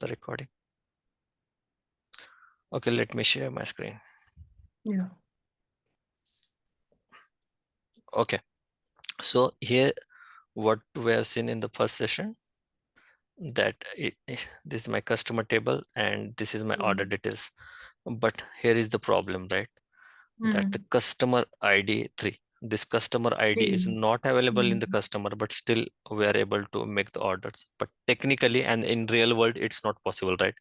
the recording. Okay, let me share my screen. Yeah. Okay, so here what we have seen in the first session, that this is my customer table and this is my order details. But here is the problem, right? That the customer ID 3, this customer ID is not available in the customer, but still we are able to make the orders. But technically and in real world, it's not possible, right?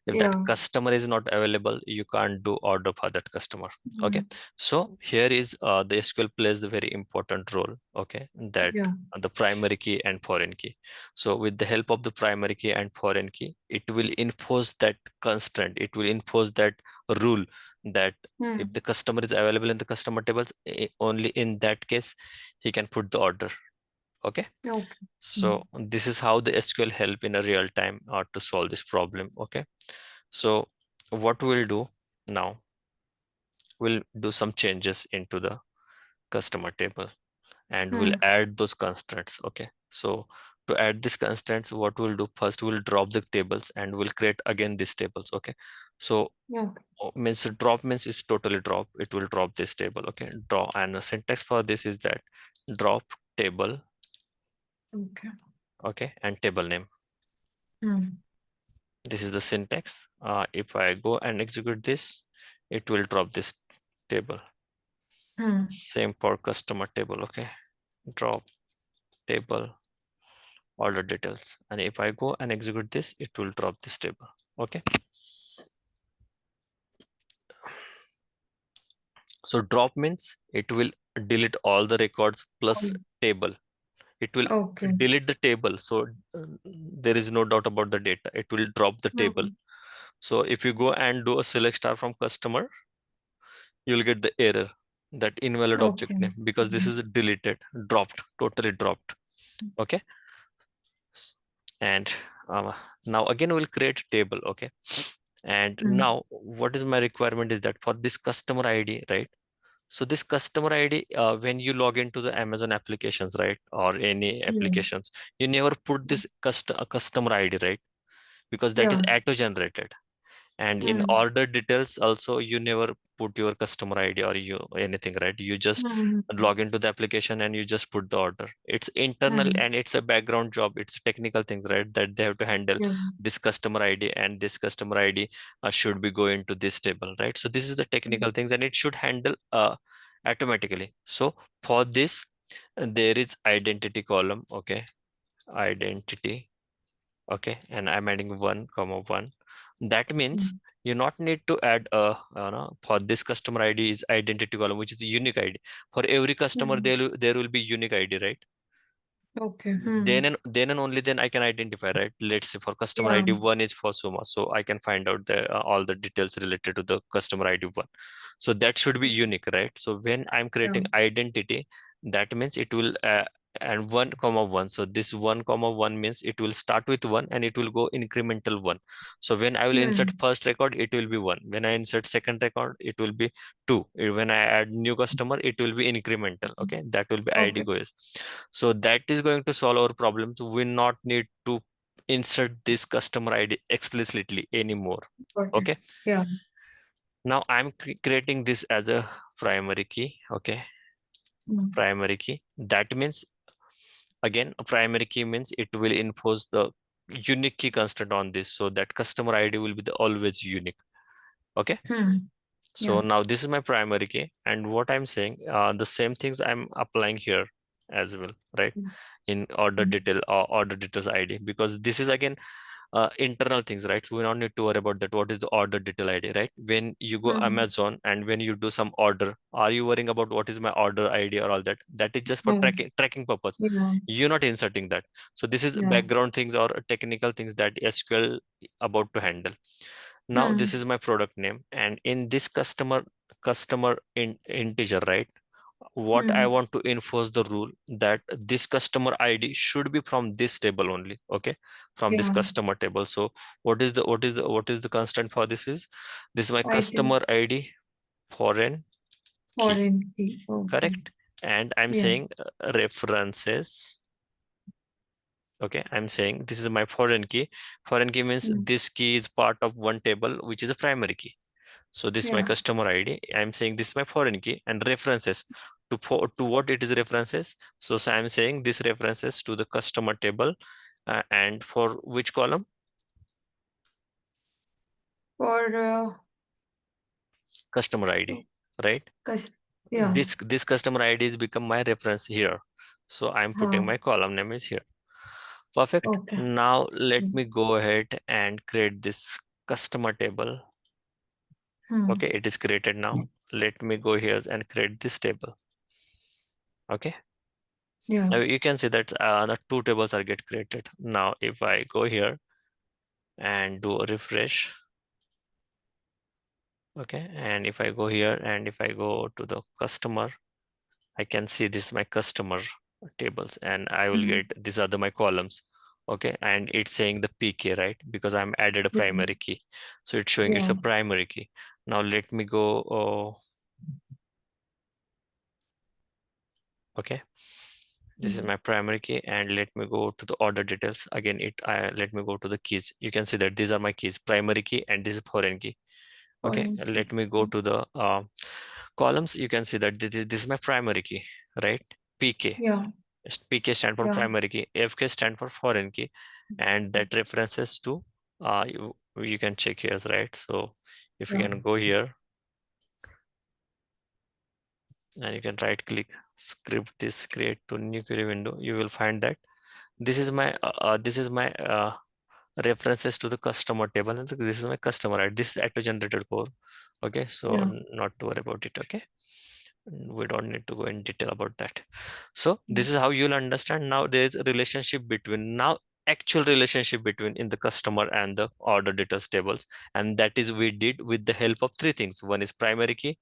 If that customer is not available, you can't do order for that customer. Okay, so here is the SQL plays the very important role. Okay, that the primary key and foreign key. So with the help of the primary key and foreign key, it will enforce that constraint, it will enforce that rule that if the customer is available in the customer tables, only in that case he can put the order. Okay, so this is how the SQL help in a real time to solve this problem. Okay, so what we'll do now, we'll do some changes into the customer table and we'll add those constraints. Okay, so to add these constraints, what we'll do first, we'll drop the tables and we'll create again these tables. Okay, so means drop means is totally drop, it will drop this table. Okay, draw, and the syntax for this is that drop table. Okay, and table name. This is the syntax. If I go and execute this, it will drop this table. Same for customer table. Okay, drop table order details, and if I go and execute this, it will drop this table. Okay, so drop means it will delete all the records plus table. It will delete the table, so there is no doubt about the data, it will drop the table. So if you go and do a select star from customer, you'll get the error that invalid object name, because this is deleted, dropped, totally dropped. Okay, and now again we'll create table. Okay, and now what is my requirement is that for this customer ID, right? So this customer ID, when you log into the Amazon applications, right, or any applications, you never put this customer ID, right? Because that is auto generated. And in order details also, you never put your customer ID or you anything, right? You just log into the application and you just put the order. It's internal and it's a background job, it's technical things, right, that they have to handle. This customer ID and this customer ID should be going to this table, right? So this is the technical things and it should handle automatically. So for this, there is identity column. Okay, identity. Okay, and I'm adding 1, 1. That means you not need to add a for this customer ID is identity column, which is a unique ID. For every customer, there will be unique ID, right? Okay. Then and only then I can identify, right? Let's say for customer ID 1 is for Suma, so I can find out the all the details related to the customer ID 1. So that should be unique, right? So when I'm creating identity, that means it will and 1, 1. So this 1, 1 means it will start with 1 and it will go incremental 1. So when I will insert first record, it will be 1. When I insert second record, it will be 2. When I add new customer, it will be incremental. Okay, that will be ID goes. So that is going to solve our problems. We not need to insert this customer ID explicitly anymore. Okay. Yeah. Now I'm creating this as a primary key. Okay. Primary key. That means, again, a primary key means it will enforce the unique key constraint on this, so that customer ID will be the always unique. Okay. So now this is my primary key, and what I'm saying, the same things I'm applying here as well, right? In order detail or order details ID, because this is again internal things, right? So we don't need to worry about that. What is the order detail ID, right? When you go Amazon and when you do some order, are you worrying about what is my order ID or all that? That is just for tracking purpose. You're not inserting that. So this is background things or technical things that SQL about to handle. Now this is my product name, and in this customer integer, right? What I want to enforce the rule that this customer ID should be from this table only. Okay, from this customer table. So what is the constant for this is my customer ID foreign key. Correct. And I'm saying references. Okay, I'm saying this is my foreign key. Foreign key means this key is part of one table, which is a primary key. So this is my Yeah. customer ID. I'm saying this is my foreign key, and references to what it is references. So I'm saying this references to the customer table, and for which column? For Customer ID, right? cus yeah. This customer ID is become my reference here. So I'm putting my column name is here. Perfect. Okay. Now let me go ahead and create this customer table. Okay, it is created now. Let me go here and create this table. Okay. Yeah. Now you can see that the two tables are get created. Now if I go here and do a refresh, okay, and if I go here and if I go to the customer, I can see this is my customer tables, and I will get these are my columns. Okay, and it's saying the PK, right? Because I'm added a primary key. So it's showing it's Yeah. a primary key. Now let me go, okay. This is my primary key, and let me go to the order details. Again, let me go to the keys. You can see that these are my keys, primary key, and this is foreign key. Okay, Foreign key. let me go to the columns. You can see that this is my primary key, right? PK. Yeah. PK stand for Yeah. primary key, FK stand for foreign key, and that references to you can check here, right? So if you Yeah. can go here and you can right click script this create to new query window, you will find that this is my references to the customer table, and this is my customer, right? This is auto generated core. Okay, so Yeah. not to worry about it. Okay, we don't need to go in detail about that. So this is how you'll understand. Now there is a relationship between now actual relationship between in the customer and the order details tables, and that is we did with the help of three things. One is primary key,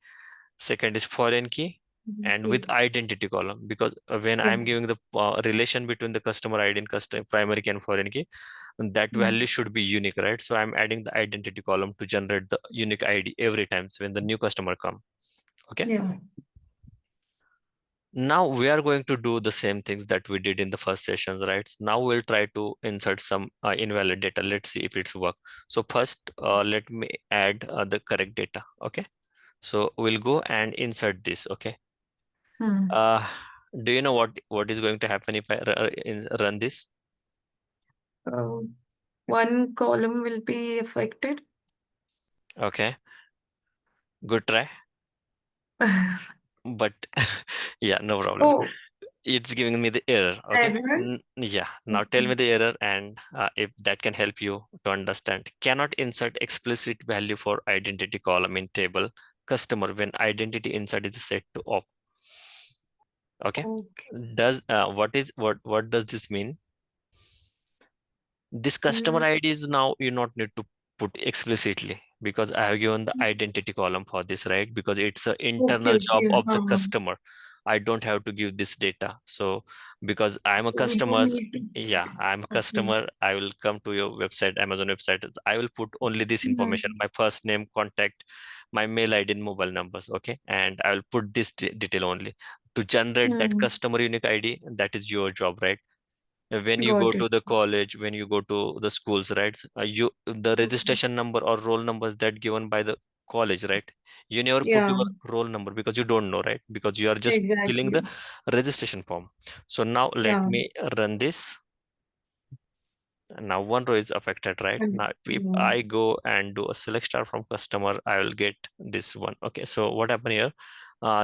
second is foreign key, and with identity column, because when Yeah. I'm giving the relation between the customer ID and customer primary key and foreign key, that Yeah. value should be unique, right? So I'm adding the identity column to generate the unique ID every time when the new customer come. Okay, Yeah. now we are going to do the same things that we did in the first sessions, right? Now we'll try to insert some invalid data. Let's see if it's work. So first let me add the correct data. Okay, so we'll go and insert this. Okay, uh, do you know what is going to happen if I run this? Uh, One column will be affected. Okay, good try, but yeah, no problem. Oh, It's giving me the error. Okay, error. yeah, now tell Okay. me the error, and if that can help you to understand. Cannot insert explicit value for identity column in table customer when identity insert is set to off. Okay, Okay. does what does this mean? This customer Mm, ID is now you not need to put explicitly, because I have given the identity column for this, right? Because it's an okay. internal job Okay. of the customer. I don't have to give this data. So because I'm a We don't customer, need to. yeah, I'm a Okay. customer, I will come to your website, Amazon website. I will put only this information, my first name, contact, my mail ID and mobile numbers. Okay, and I will put this detail only to generate that customer unique ID. That is your job, right? When you go Got to it. the college, when you go to the schools, right? You the registration number or roll numbers that given by the college, right? You never put Yeah. your roll number because you don't know, right? Because you are just filling the Exactly. registration form. So now let Yeah. me run this. Now one row is affected, right? And, Now if I go and do a select star from customer, I will get this one. Okay, so what happened here?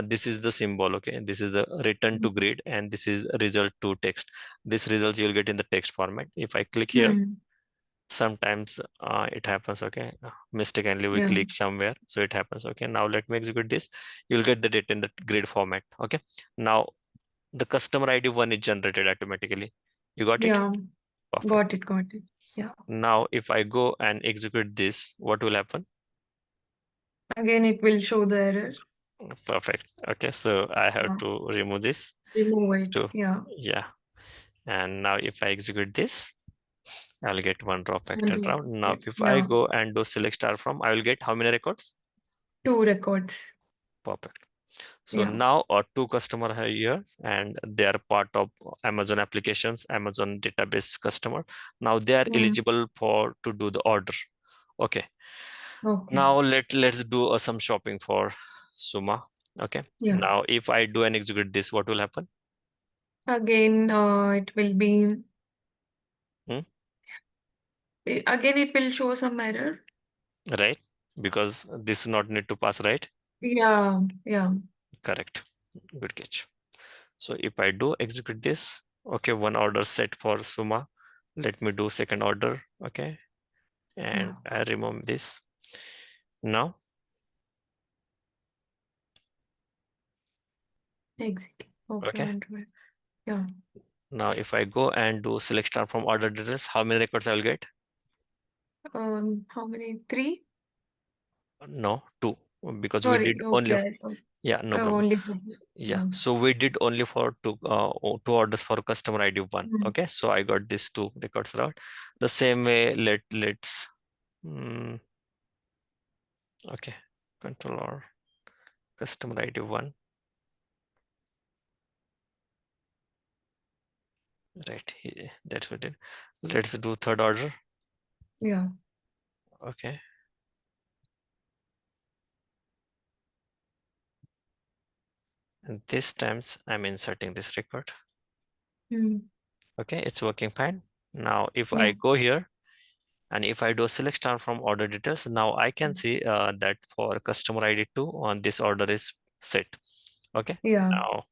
This is the symbol. Okay, this is the return to grid, and this is result to text. This result you'll get in the text format. If I click here, sometimes it happens. Okay, mistakenly we yeah. click somewhere, so it happens. Okay, now let me execute this. You'll get the data in the grid format. Okay, now the customer ID one is generated automatically. You got it? Yeah. Perfect. Got it. Got it. Yeah. Now, if I go and execute this, what will happen? Again, it will show the error. Perfect. Okay, so I have Yeah. to remove this Remove it. too. Yeah. Yeah. And now if I execute this, I'll get one row And factor round. Now, if I yeah. go and do select star from, I will get how many records? 2 records. Perfect. So now two customer are here and they are part of Amazon applications, Amazon database customer. Now they are eligible for to do the order. Okay. Okay. Now let's do some shopping for Suma. Okay. Yeah. Now if I do and execute this, what will happen? Again, it will be. Hmm? Again, it will show some error. Right? Because this not need to pass, right? Yeah. Yeah. Correct. Good catch. So if I do execute this, okay, one order set for Suma. Let me do second order. Okay. Yeah. And I remove this. Now, Execute. Okay. okay. Yeah. Now if I go and do select star from order details, how many records I will get? How many? 3? No, 2, because we did Sorry. only, Okay. I thought yeah, no problem. only for. Yeah, Yeah. so we did only for two orders for customer ID 1. Mm. Okay, so I got these 2 records right. The same way, let's okay, control or customer ID 1, right here, that's what it. Let's do third order. Yeah. Okay, and this times I'm inserting this record. Mm. Okay, it's working fine. Now if I Yeah. go here and if I do a select star from order details, now I can see that for customer ID 2 on this order is set. Okay, Yeah. now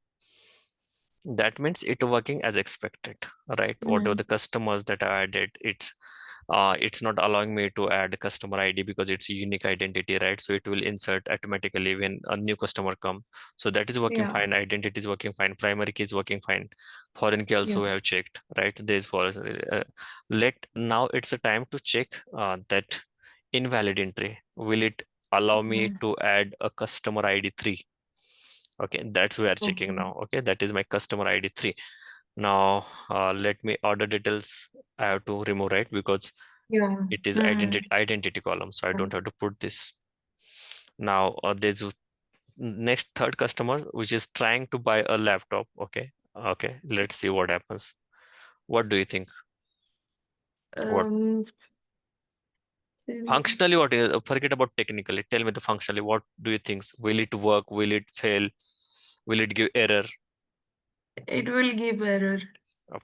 that means it working as expected, right? Whatever Mm. the customers that I added, it's not allowing me to add customer ID because it's a unique identity, right? So it will insert automatically when a new customer come. So that is working Yeah. fine. Identity is working fine. Primary key is working fine. Foreign key also Yeah. we have checked, right? There's for let now it's a time to check that invalid entry. Will it allow me Okay. to add a customer ID 3? Okay, that's we are checking Okay. now. Okay, that is my customer ID 3. Now let me order details. I have to remove, right? Because Yeah. it is Mm. identity column, so I don't have to put this. Now there's next third customer which is trying to buy a laptop. Okay, okay, let's see what happens. What do you think? What Um. functionally, what is, forget about technically, tell me the functionally, what do you think? Will it work? Will it fail? Will it give error? It will give error.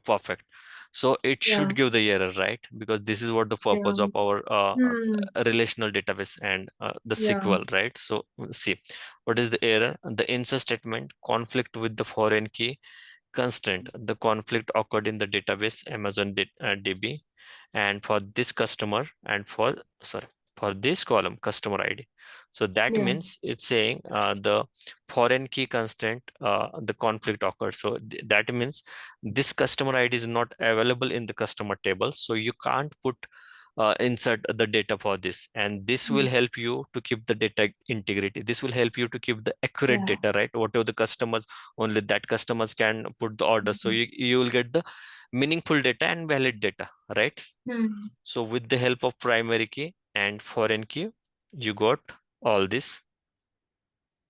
Perfect. So it Yeah. should give the error, right? Because this is what the Yeah. purpose of our Hmm. relational database and the Yeah. SQL, right? So see, what is the error? The insert statement conflict with the foreign key constraint. The conflict occurred in the database Amazon DB, and for this customer and for sorry for this column customer ID. So that Yeah. means it's saying the foreign key constraint, the conflict occurred. So that means this customer ID is not available in the customer table. So you can't put insert the data for this, and this will Mm. help you to keep the data integrity. This will help you to keep the accurate Yeah. data, right? Whatever the customers, only that customers can put the order, so Mhm. you will get the meaningful data and valid data, right? Hmm. So with the help of primary key and foreign key, you got all this,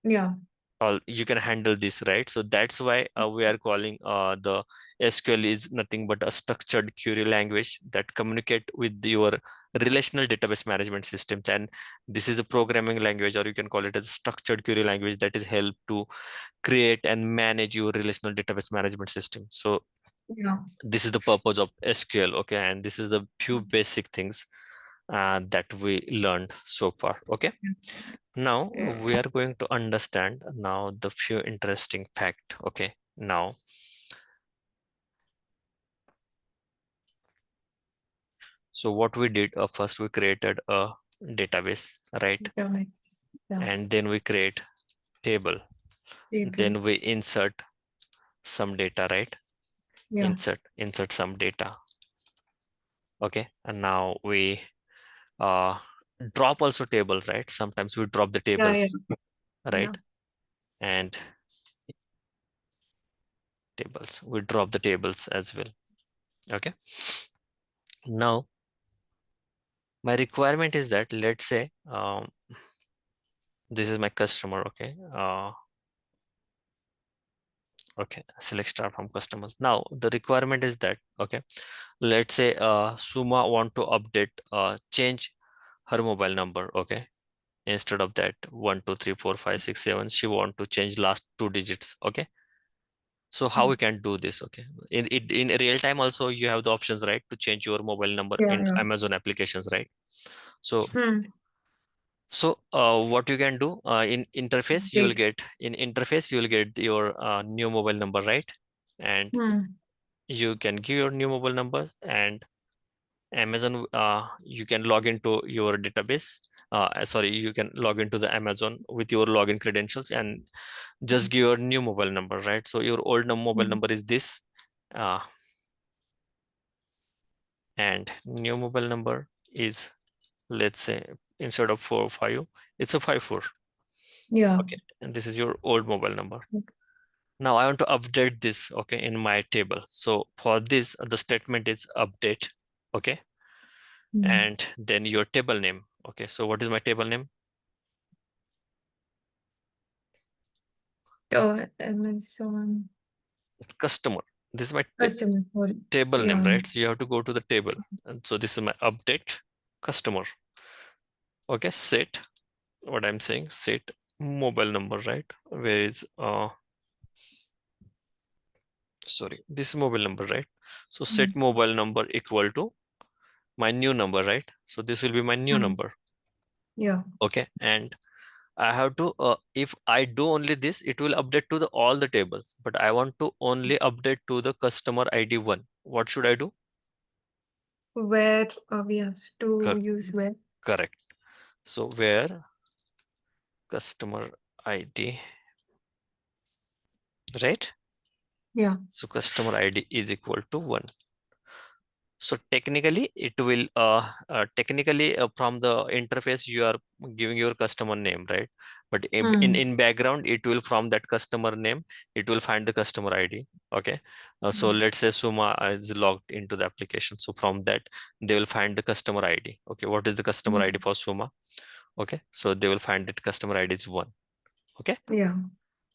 Yeah. all you can handle this, right? So that's why we are calling the SQL is nothing but a structured query language that communicate with your relational database management systems. And this is a programming language, or you can call it as a structured query language that is help to create and manage your relational database management system. So Yeah. this is the purpose of SQL. Okay, and this is the few basic things that we learned so far. Okay, now Yeah. we are going to understand now the few interesting fact. Okay, now so what we did, first we created a database, right? Yeah. Yeah. And then we create table, Table. then we insert some data, right? Yeah. Insert some data. Okay, and now we uh drop also tables, right? Sometimes we drop the Yeah. Yeah. tables, Yeah. right? And tables, we drop the tables as well. Okay, now my requirement is that, let's say this is my customer. Okay, Okay, select star from customers. Now the requirement is that, okay, let's say Suma want to update, change her mobile number. Okay, instead of that 1 2 3 4 5 6 7, she want to change last two digits. Okay, so how we Mm. can do this? Okay, in real time also you have the options, right, to change your mobile number Yeah, in yeah. Amazon applications, right? So Hmm. what you can do, in interface you will Date. get, your new mobile number, right? And Hmm. you can give your new mobile numbers, and Amazon, you can log into your database. Sorry, you can log into the Amazon with your login credentials and just give your new mobile number, right? So your old mobile Hmm. number is this, uh, and new mobile number is, let's say, instead of 4 5, it's a 5 4. Yeah. Okay, and this is your old mobile number. Okay. Now I want to update this, okay, in my table. So for this, the statement is update, okay, Hmm. and then your table name. Okay, so what is my table name? Amazon Customer. This is my customer. Sorry. table name, Yeah. right? So you have to go to the table, and so this is my update customer. Okay, set, what I'm saying, set mobile number, right? Where is sorry, this is mobile number, right? So set Hmm. mobile number equal to my new number, right? So this will be my new Hmm. number. Yeah. Okay, and I have to, if I do only this, it will update to the all the tables, but I want to only update to the customer ID one. What should I do? Where we have to Cor- use where? Correct. So where customer ID, right? Yeah. So customer ID is equal to 1. So technically it will, technically from the interface you are giving your customer name, right? But Hmm. in background it will, from that customer name, it will find the customer ID. Okay, so Hmm. let's say Suma is logged into the application, so from that they will find the customer ID. Okay, what is the customer ID Hmm. for Suma? Okay, so they will find that customer ID is 1. Okay, Yeah.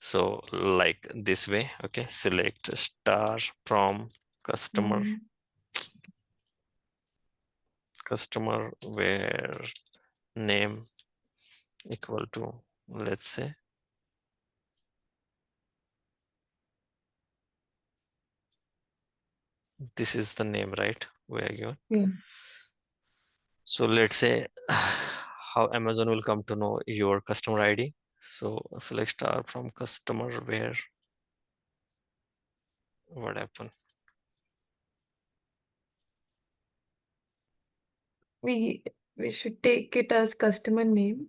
so like this way. Okay, select star from customer, Hmm. where name equal to, let's say, this is the name, right, where you, Yeah. so let's say how Amazon will come to know your customer ID. So select star from customer, where, what happened? We we should take it as customer name.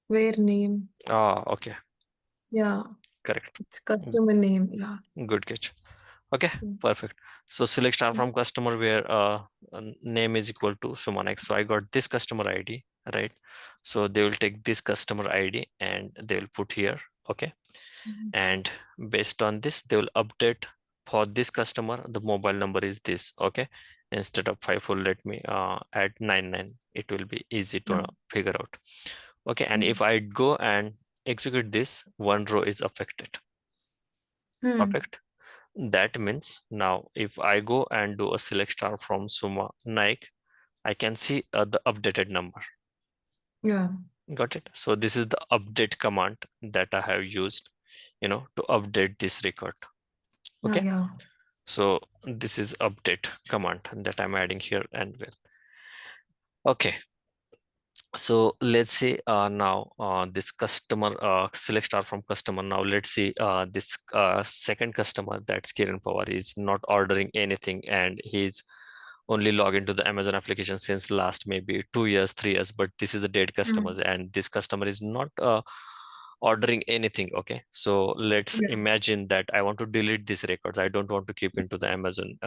Where name? Ah, okay, Yeah. correct. It's customer name. Yeah. Good catch. Okay, Mm. perfect. So select star Mm. from customer, where name is equal to Suman X. So I got this customer ID, right? So they will take this customer ID and they will put here. Okay, Mhm. and based on this they will update, for this customer the mobile number is this. Okay, instead of 5 4, let me add 99. It will be easy to Yeah. figure out. Okay, and Mm. if I go and execute this, one row is affected. Hmm. Perfect. That means now if I go and do a select star from Suma Nike, I can see the updated number. Yeah. Got it? So this is the update command that I have used, to update this record. Yeah. Okay, Yeah. so this is update command that I'm adding here and well. Okay, so let's see now this customer, select star from customer. Now let's see this second customer, that's Kiran Pawar, is not ordering anything and he's only logged into the Amazon application since last maybe 2 years, 3 years, but this is a dead Mm. customers and this customer is not ordering anything. Okay, so let's Yeah. imagine that I want to delete these records. I don't want to keep into the Amazon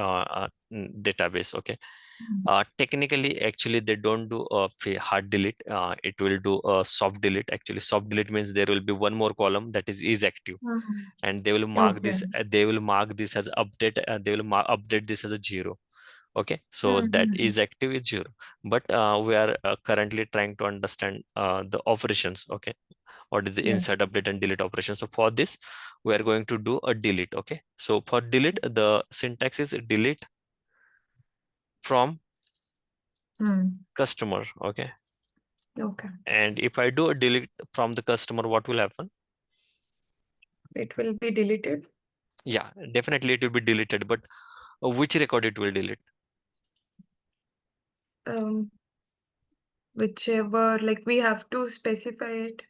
database. Okay, Mm. technically actually they don't do a hard delete, it will do a soft delete. Actually soft delete means there will be one more column that is active, Mm. and they will mark Okay. this, as update, they will update this as a 0. Okay, so that Mm-hmm. is active is 0, but we are currently trying to understand the operations. Okay, what is the Yeah. insert, update, and delete operation. So for this, we are going to do a delete. Okay, so for delete, the syntax is delete from Hmm. customer. Okay, Okay. and if I do a delete from the customer, what will happen? It will be deleted. Yeah, definitely it will be deleted, but which record it will delete? Um, Whichever, like we have to specify it.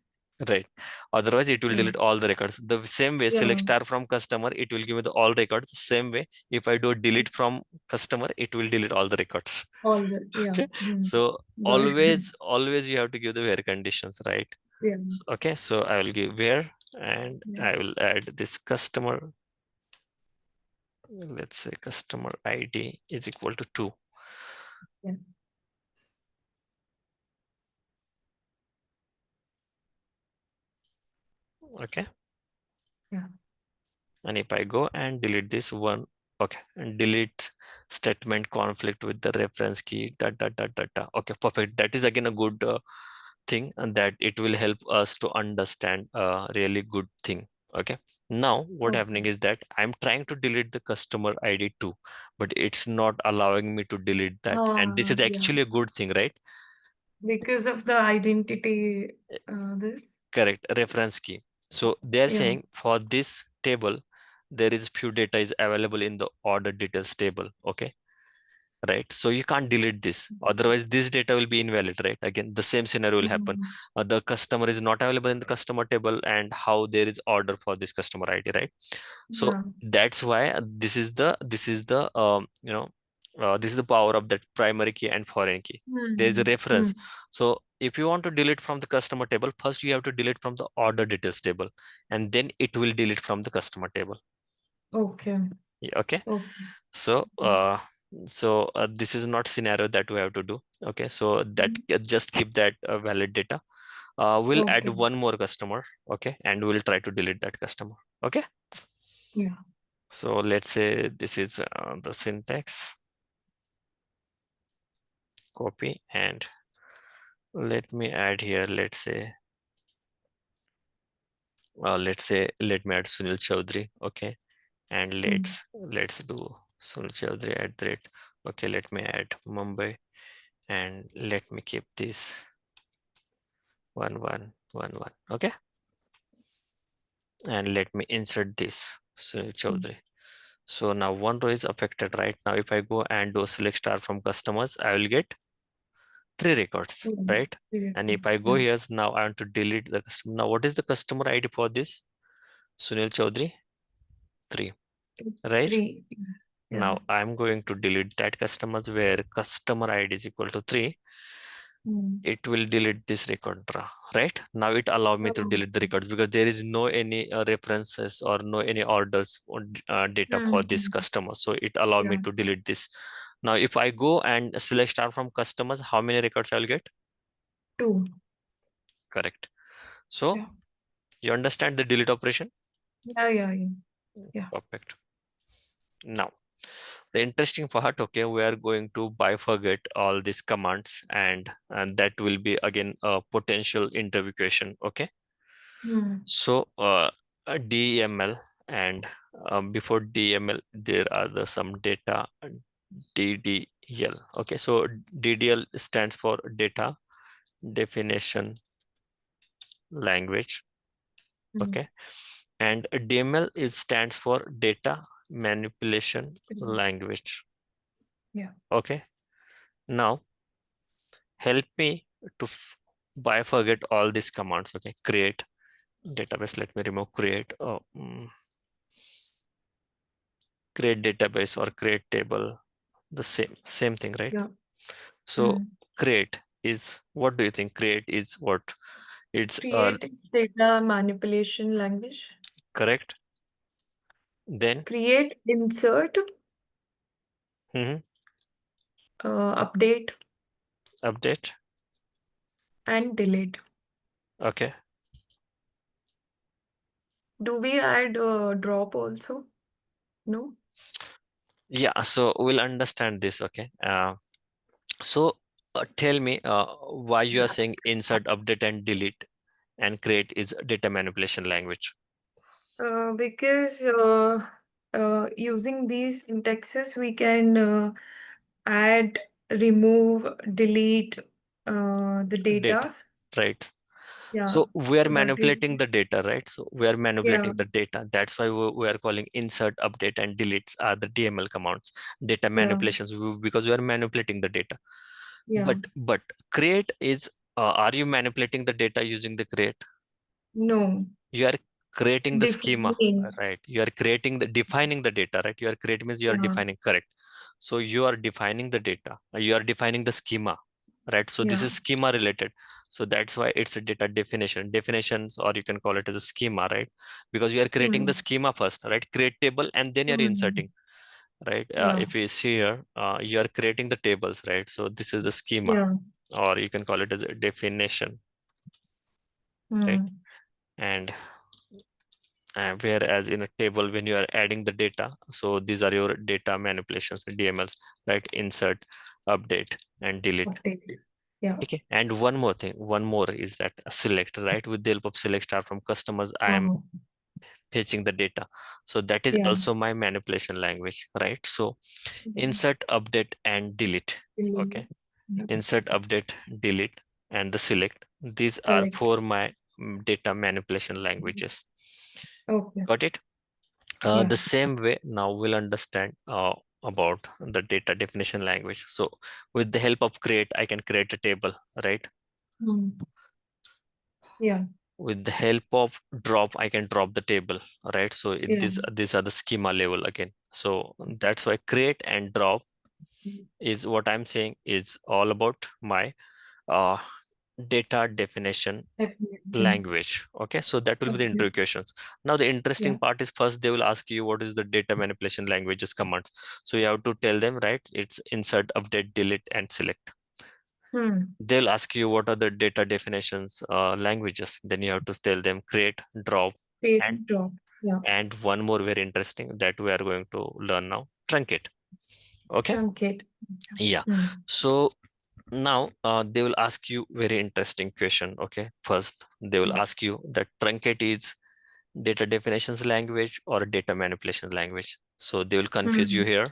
Right. Otherwise, it will Yeah. delete all the records. The same way, select Yeah. star from customer, it will give me the all records. Same way, if I do delete from customer, it will delete all the records. All the, yeah. Okay. Hmm. So Got it. always you have to give the where conditions, right? Yeah. Okay. So I will give where, and Yeah. I will add this customer. Let's say customer ID is equal to 2. Yeah. Okay. Yeah. And if I go and delete this one, okay, and delete statement conflict with the reference key, da. Okay, perfect. That is again a good thing, and that it will help us to understand a really good thing. Okay. Now what Okay. happening is that I'm trying to delete the customer ID too, but it's not allowing me to delete that. And this is Yeah. actually a good thing, right? Because of the identity, this. Correct, reference key. So they're Yeah. saying for this table, there is few data is available in the order details table. Okay, right? So you can't delete this. Otherwise, this data will be invalid, right? Again, the same scenario will happen. Mhm. The customer is not available in the customer table, and how there is order for this customer ID, right? So Yeah. that's why this is the power of that primary key and foreign key. There is a Hmm. Hmm. reference. So if you want to delete from the customer table, first you have to delete from the order details table, and then it will delete from the customer table. Okay. Yeah, okay. Okay. So Yeah. this is not scenario that we have to do. Okay, so that Mhm. just keep that valid data. We'll add Okay. one more customer. Okay, and we'll try to delete that customer. Okay. Yeah. So let's say this is the syntax, copy, and let me add here, let's say let me add Sunil Chaudhary. Okay, and Hmm. let's do Sunil Chaudhary at the rate. Okay, let me add Mumbai, and let me keep this 1111. Okay, and let me insert this Sunil Hmm. Chaudhary. So now one row is affected. Right now, if I go and do select star from customers, I will get 3 records, Yeah. right? Yeah. And if I go Yeah. here, now I want to delete the customer. Now, what is the customer ID for this? Sunil Chaudhary, 3, It's right? three. Yeah. Now I'm going to delete that customers where customer ID is equal to 3. Hmm. It will delete this record, right? Now it allow me to Oh. delete the records because there is no any references or no any orders or data Hmm. for this Hmm. customer. So it allow me Yeah. to delete this. Now, if I go and select star from customers, how many records I'll get? Two. Correct. So Yeah. you understand the delete operation? Yeah. Yeah. Yeah. Yeah. Perfect. Now, the interesting part, okay, we are going to bifurcate all these commands, and that will be again a potential interview question. Okay, Hmm. so a DML, and before DML there are some data, DDL. Okay, so DDL stands for data definition language. Hmm. Okay, and DML is stands for data manipulation Hmm. language. Yeah. Okay, now help me to bifurcate all these commands. Okay, create database. Let me remove create. Create database or create table. The same thing, right? Yeah. So Hmm. create is, what do you think? Create is what? It's Create is data manipulation language. correct. Then Create, insert, mhm, update, update. and delete. Okay. Do we add drop also? No? Yeah. So we'll understand this. Okay. So tell me why you are saying insert, update, and delete. and create is data manipulation language? Because using these syntaxes, we can add, remove, delete the Data, data. right? Yeah. So we are So that is, manipulating the data, right? So we are yeah, manipulating the data. That's why we are calling insert, update, and delete are the DML commands, data yeah, manipulations, because we are manipulating the data. yeah. But create is, are you manipulating the data using the create? No, You are creating the schema, defining. right? You are creating the defining the data, right? You are creating means you are Yeah, defining, correct? So you are defining the data, you are defining the schema, right? So this yeah. is schema related. So that's why it's a data definitions, or you can call it as a schema, right? Because you are creating the Hmm. schema first, right? Create table and then you're Hmm. inserting, right? Yeah, If you see here, you are creating the tables, right? So this is the schema, yeah. or you can call it as a definition, right? Hmm. And whereas in a table, when you are adding the data, so these are your data manipulations, DMLs, right? Insert, update, and delete. Updated. Yeah. Okay. And one more thing, one more is that select, right? With the help of select star from customers, I am Oh, fetching the data. So that is yeah. also my manipulation language, right? So Hmm. insert, update, and delete. Delete. Okay. Yeah. Insert, update, delete, and the select. These are Select. for my data manipulation languages. Okay. Got it? Yeah. The same way, now we'll understand about the data definition language. So with the help of create, I can create a table, right? Hmm. Yeah. With the help of drop, I can drop the table, right? So Yeah. these are the schema level again. So that's why create and drop is what I'm saying is all about my uh, data definition Definitely. language. Okay, so that will be the Okay. interview questions. Now the Yeah. interesting part is, first they will ask you what is the data manipulation languages commands. So you have to tell them, right? It's insert, update, delete, and select. Hmm. They'll ask you what are the data definitions languages. Then you have to tell them create, drop, Page and drop. Yeah. one more very interesting that we are going to learn now, truncate. Okay, Truncate. yeah. Hmm. So now they will ask you very interesting question. Okay, first they will Yeah. ask you that truncate is data definitions language or data manipulation language. So they will confuse you Hmm. here.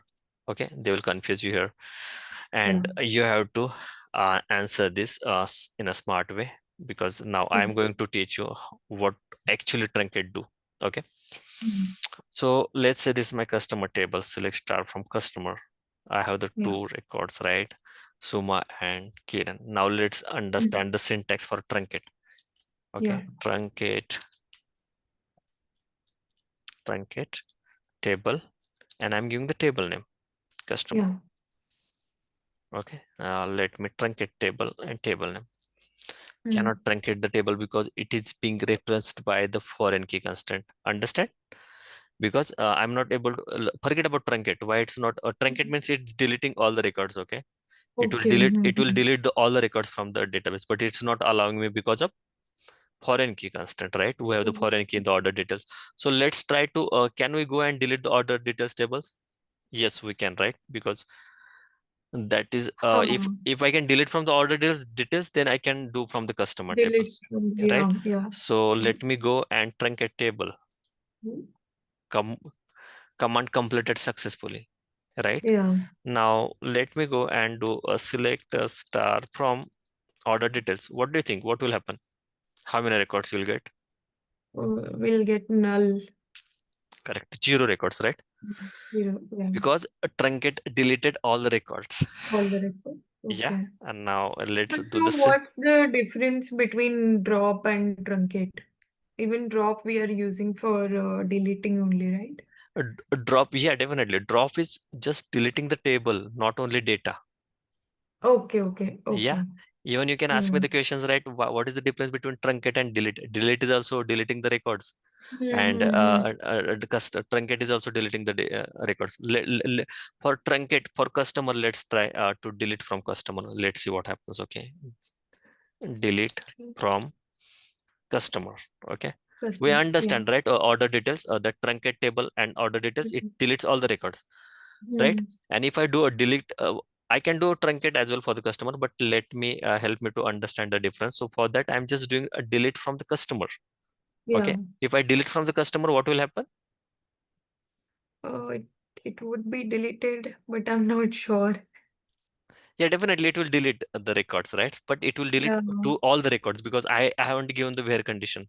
Okay, they will confuse you here, Yeah. and you have to answer this in a smart way, because now I am Okay. going to teach you what actually truncate do. Okay, Hmm. so let's say this is my customer table. Select star from customer. I have the Yeah. two records, right? Suma and Kiran. Now let's Hmm. understand the syntax for truncate. Yeah. Okay, truncate table, and I'm giving the table name customer. Yeah. Okay, let me truncate table and table name. Hmm. Cannot truncate the table because it is being referenced by the foreign key constant. Understand? Because I'm not able to forget about truncate. Why it's not truncate means it's deleting all the records. Okay, Okay. Hmm. it will delete all the records from the database, but it's not allowing me because of foreign key constant, right? We have the Hmm. foreign key in the order details. So let's try to can we go and delete the order details tables? Yes, we can, right? Because that is if I can delete from the order details, then I can do from the customer Delete tables, from, right? yeah. Yeah. So let me go and truncate table. Hmm. Com Command completed successfully, right? Yeah. Now let me go and do a select a star from order details. What do you think? What will happen? How many records you'll get? We'll get null. Correct. Zero records, right? Zero. Yeah. Because a truncate deleted all the records. All the records. Yeah. Okay. And now let's But do so this. what's the difference between drop and truncate? Even drop we are using for deleting only, right? Drop. Yeah, definitely. Drop is just deleting the table, not only data. Okay, okay, Yeah. okay. Even you can ask me Hmm. the questions, right? What is the difference between truncate and delete? Delete is also deleting the records, and Mm-hmm. truncate is also deleting the records. For truncate, for customer, let's try to delete from customer. Let's see what happens. Okay, delete from customer. Okay, we Customer. Yeah. understand, right? Order details, the truncate table and order details, it deletes all the records, right? Hmm. And if I do a delete I can do truncate as well for the customer, but let me help me to understand the difference. So for that, I'm just doing a delete from the customer. Yeah. Okay. If I delete from the customer, what will happen? Uh, it, it would be deleted, but I'm not sure. Yeah, definitely it will delete the records, right? But it will delete Yeah. to all the records because I haven't given the where condition.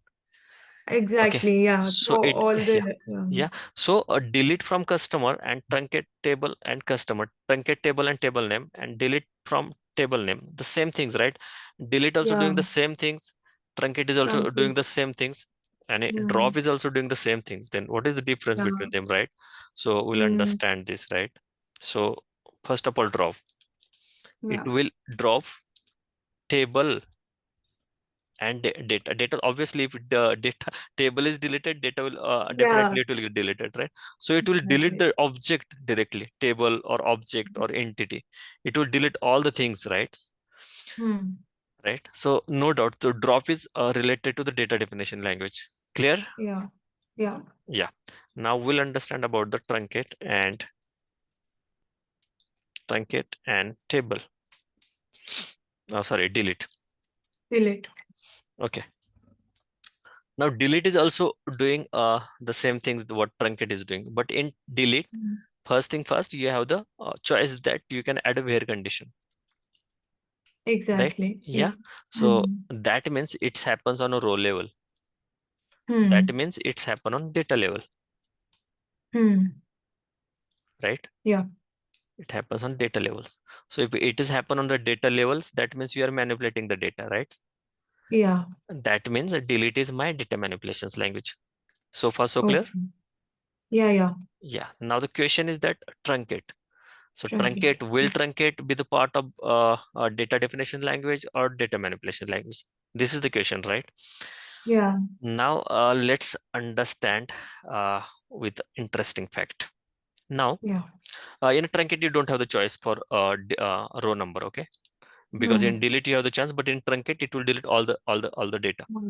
Okay. Exactly. Yeah. So So it, all yeah. the Yeah. So delete from customer and truncate table and customer, truncate table and table name, and delete from table name. The same things, right? Delete also yeah. doing the same things. Truncate is also doing Truncate. the same things. And drop Hmm. is also doing the same things. Then what is the difference Yeah. between them, right? So we'll Hmm. understand this, right? So first of all, drop. It Yeah. will drop table and data. Data, obviously, if the data table is deleted, data will Yeah. definitely it will get deleted, right? So it will delete Exactly. the object directly, table or object or entity. It will delete all the things, right? Hmm. Right. So no doubt, the drop is related to the data definition language. Clear? Yeah. Yeah. Yeah. Now we'll understand about the truncate and table. Oh, sorry, delete. Delete. Okay. Now delete is also doing the same things what truncate is doing, but in delete, Hmm. first thing first, you have the choice that you can add a where condition, right? Exactly. Yeah. Yeah. So Hmm. that means it happens on a row level. That Hmm. means it's happen on data level, Hmm. right? Yeah. It happens on data levels. So if it is happen on the data levels, that means you are manipulating the data, right? Yeah. And that means delete is my data manipulations language. So far, so clear? Okay. Yeah. Yeah. Yeah. Now the question is that truncate. So Truncate. will truncate be the part of data definition language or data manipulation language? This is the question, right? Yeah. Now let's understand with interesting fact. Now Yeah. in a truncate you don't have the choice for row number, okay? Because in Hmm. delete you have the chance, but in truncate it will delete all the data. Hmm.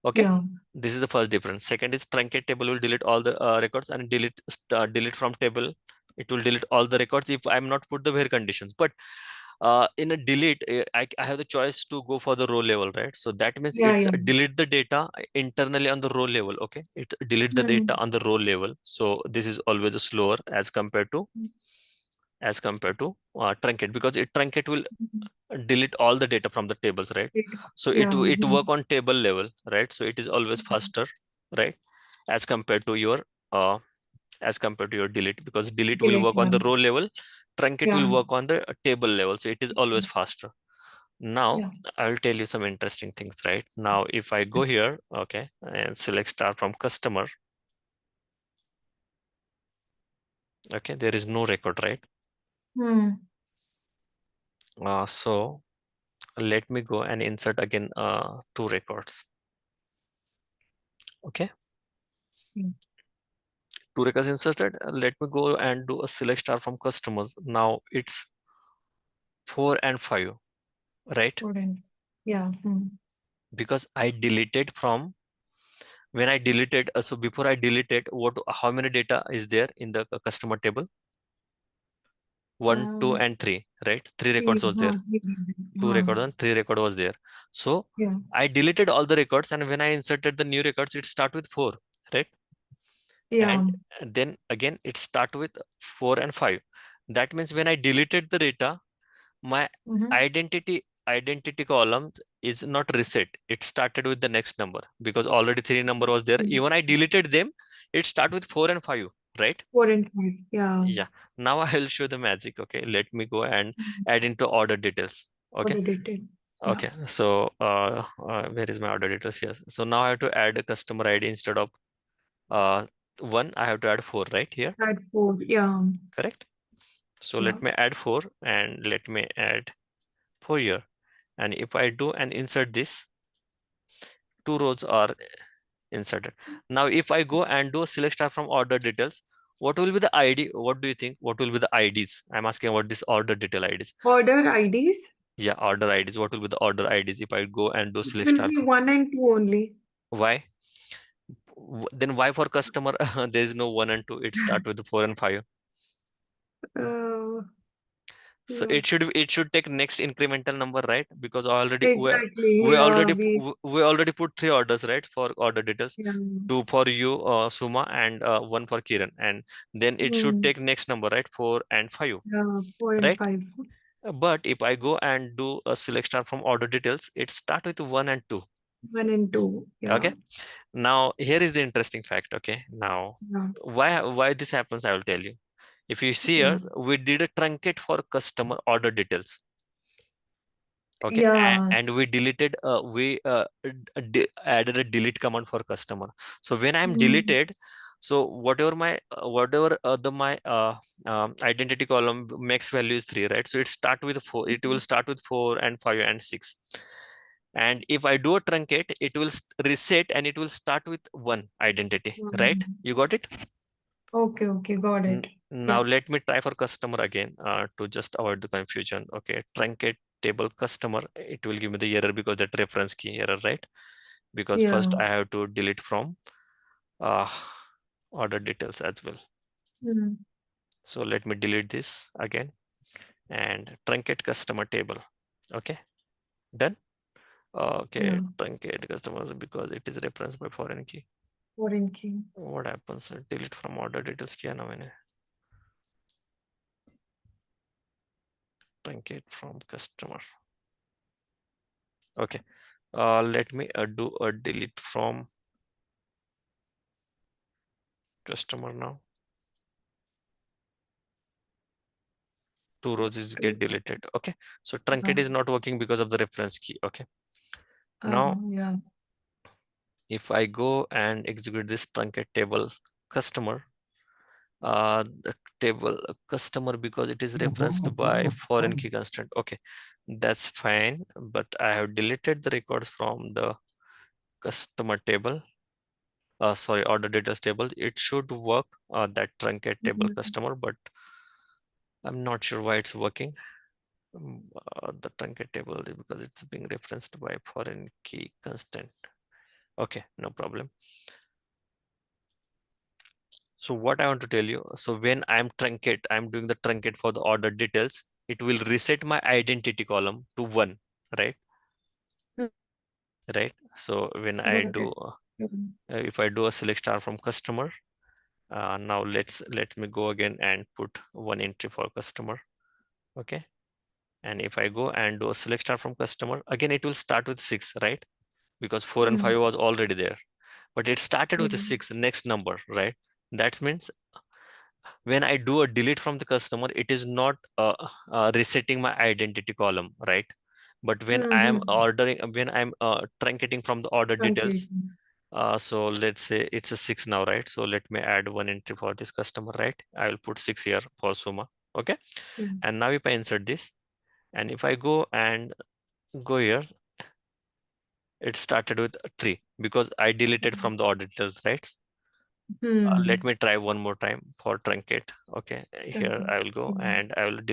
Okay, Yeah. this is the first difference. Second is truncate table will delete all the records, and delete from table it will delete all the records if I'm not put the where conditions. But in a delete, I have the choice to go for the row level, right? So that means Yeah. it's Yeah. delete the data internally on the row level. Okay, it delete the data Hmm. on the row level. So this is always slower as compared to truncate, because it truncate will Hmm. delete all the data from the tables, right? Data. So it Yeah. it Hmm. work on table level, right? So it is always faster, right? As compared to your uh, as compared to your delete, because delete will Delete. work on Yeah. the row level, truncate will Yeah. work on the table level, so it is always faster. Now Yeah. I'll tell you some interesting things, right? Now if I go here, okay, and select star from customer, okay, there is no record, right? Hmm. So let me go and insert again two records. Okay, Hmm. two records inserted. Let me go and do a select star from customers. Now it's 4 and 5, right? Wouldn't. Yeah. Hmm. Because I deleted from when I deleted. So before I deleted, how many data is there in the customer table? 1, 2, Um, and 3, right? Three records three. was there. Huh. Three. Two Huh. records and three record was there. So Yeah. I deleted all the records, and when I inserted the new records, it start with 4, right? Yeah. And then again it start with 4 and 5. That means when I deleted the data, my Mm-hmm. identity column is not reset. It started with the next number because already 3 number was there. Even I deleted them, it start with 4 and 5, right? 4 and 5. Yeah. Yeah. Now I will show the magic. Okay, let me go and add into order details. What Okay. did it did? Yeah. Okay, so where is my order details? Yes, so now I have to add a customer ID instead of uh 1, I have to add 4 right here. That 4. Yeah. Correct. So Yeah. let me add 4 and let me add 4 here. And if I do and insert this, 2 rows are inserted. Now, if I go and do a select star from order details, what will be the ID? What do you think? What will be the IDs? I'm asking about this order detail IDs. Order IDs. Yeah, order IDs. What will be the order IDs if I go and do It select will star be from? 1 and 2 only. Why? Then why for customer there is no 1 and 2? It start with 4 and 5. Uh, So Yeah. it should take next incremental number, right? Because already Exactly. we Yeah. already we already put 3 orders, right? For order details, Yeah. 2 for you, Suma, and 1 for Kiran, and then it should Hmm. take next number, right? 4 and 5, Yeah. 4 and right? 5. But if I go and do a select star from order details, it start with 1 and 2. 1 and 2. Yeah. Okay. Now here is the interesting fact. Okay. Now Yeah. why this happens, I will tell you. If you see Yeah. here, we did a truncate for customer order details. Okay, Yeah. and we deleted we added a delete command for customer. So when I'm Hmm. deleted, so whatever my my identity column max value is 3, right? So it start with 4, it will start with 4 and 5 and 6. And if I do a truncate, it will reset and it will start with 1 identity, right? Hmm. You got it? Okay. Okay. Got it. Now Yeah. let me try for customer again to just avoid the confusion. Okay, truncate table customer, it will give me the error because that reference key error, right? Because first Yeah. I have to delete from uh, order details as well. Hmm. So let me delete this again and truncate customer table. Okay, done. Okay, Yeah. truncate customers because it is referenced by foreign key. Foreign key. What happens? Delete from order details किया ना मैंने. Truncate from customer. Okay, let me do a delete from customer now. 2 rows is get deleted. Okay, so truncate is not working because of the reference key. Okay, now Yeah. if I go and execute this truncate table customer, the table customer, because it is referenced by foreign key constant. Okay, that's fine, but I have deleted the records from the customer table. Sorry, order details table. It should work, that truncate table Mhm. customer, but I'm not sure why it's working. The truncate table because it's being referenced by foreign key constant. Okay, no problem. So what I want to tell you, so when I'm doing the truncate for the order details, it will reset my identity column to 1, right? Mm. Right. So when I Got do, it. Mhm. if I do a select star from customer, now let me go again and put 1 entry for customer. Okay. And if I go and do a select star from customer, again, it will start with 6, right? Because 4 and 5 Mm. was already there, but it started with a Yeah. 6 next number, right? That means when I do a delete from the customer, it is not resetting my identity column, right? But when I am Mm-hmm. ordering, when I'm truncating from the order details, Completely. so let's say it's a 6 now, right? So let me add 1 entry for this customer, right? I will put 6 here for Suma. Okay, Yeah. and now if I insert this, and if I go and go here, it started with 3 because I deleted from the order details, right? Let Hmm. me try one more time for truncate. Okay, here Okay. I will go Yeah. and I will